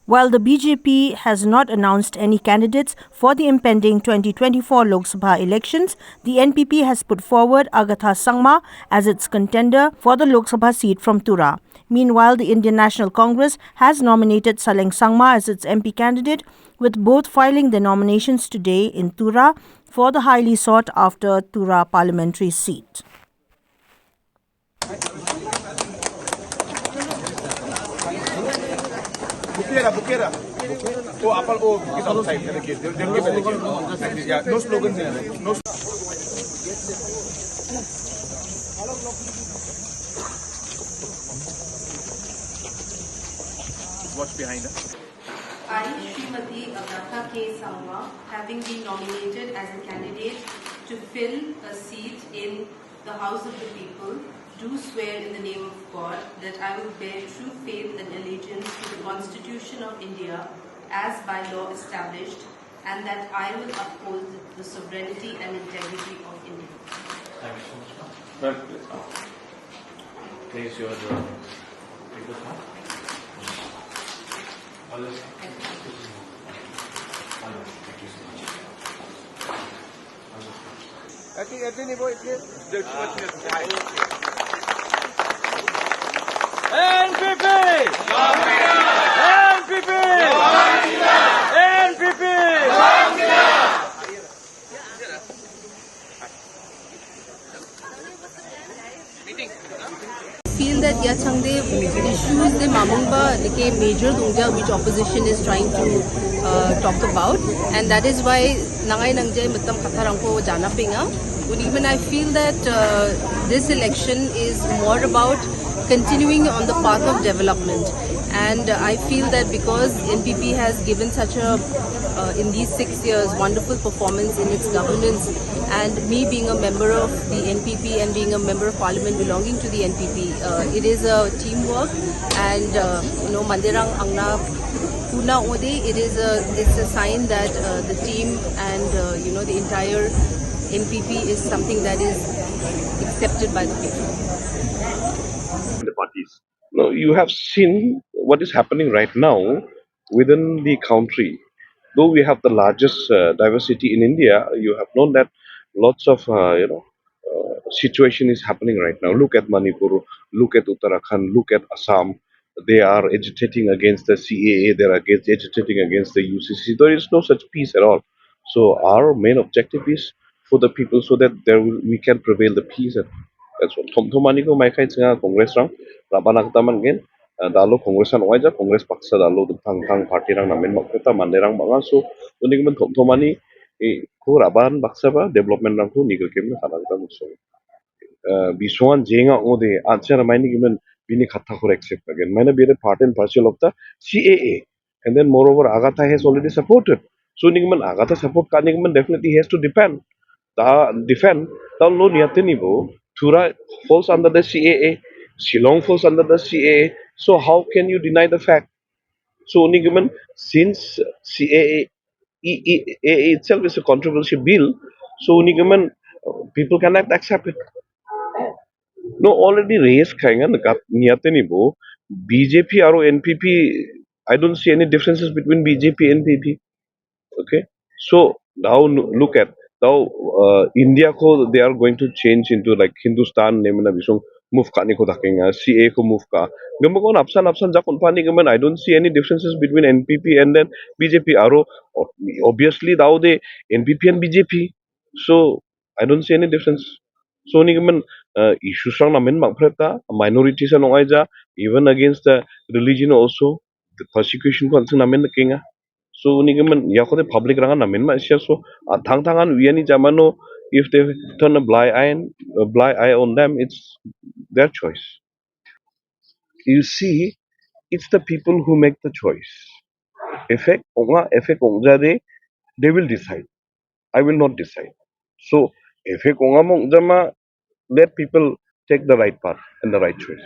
While the BJP has not announced any candidates for the impending 2024 Lok Sabha elections, the NPP has put forward Agatha Sangma as its contender for the Lok Sabha seat from Tura. Meanwhile, the Indian National Congress has nominated Saleng Sangma as its MP candidate, with both filing their nominations today in Tura for the highly sought-after Tura Parliamentary Seat. Bukera. Oh, apple. Oh, it's outside. They'll give it. Yeah, no slogans in it. No. What's behind us? I, Srimati Agatha Sangma, having been nominated as a candidate to fill a seat in the House of the People, do swear in the name of God that I will bear true faith and allegiance to the Constitution of India as by law established, and that I will uphold the sovereignty and integrity of India. Thank you so much, ma'am. Well, please your papers, ma'am. Thank you so much. I think everything about it. NPP! NPP! NPP! Feel that yachangde issues the mamungba like major dongja which opposition is trying to talk about, and that is why nangai nangjay matam khatharangko jana pinga. But even I feel that this election is more about continuing on the path of development, and I feel that because NPP has given such a in these 6 years wonderful performance in its governance, and me being a member of the NPP and being a member of parliament belonging to the NPP, it is a teamwork, and mandirang angna puna ode, it's a sign that the team and the entire NPP is something that is accepted by the people. The parties. No, you have seen what is happening right now within the country. Though we have the largest diversity in India, you have known that lots of situation is happening right now. Look at Manipur, look at Uttarakhand, look at Assam. They are agitating against the CAA. They are agitating against the UCC. There is no such peace at all. So our main objective is for the people, so that we can prevail the peace. That's what. Thomthomani ko mai khai chinga Congress rang rabanak taman gen dalo Congress an waja Congress paksa dalo thang party rang namen makta mande rang banga so unik men thomthomani ko raban baksa ba development rang ko nigel kem na kana ta muso bisuan jenga ode answer maini given bini khatha for accept again maina be the part and parcel of the CAA, and then moreover Agatha has already supported, so nigman Agatha support kanigman definitely has to defend the law Niatenibo. Tura falls under the CAA, Shillong falls under the CAA. So how can you deny the fact? So Nigaman, since CAA itself is a controversial bill, so Nigaman people cannot accept it. No, already raised kanga Niatenibo, BJP or NPP. I don't see any differences between BJP and NPP. Okay, so now look at now India ko they are going to change into like Hindustan name na bisong move ka ni ko daking CA ko move ka gamakon apsan jakon pani gaman. I don't see any differences between NPP and then BJP aro obviously now they NPP and BJP, so I don't see any difference. So ni gaman issues rang namin magpreta minorities ang ja even against the religion also the persecution ko ang namin nakinga. So nigaman yakode public rangan namin ma siya so thang-thangan wiani jamano if they turn a blind eye on them, it's their choice. You see, it's the people who make the choice. Effect onga they will decide. I will not decide. So effect onga mong jama let people take the right path and the right choice.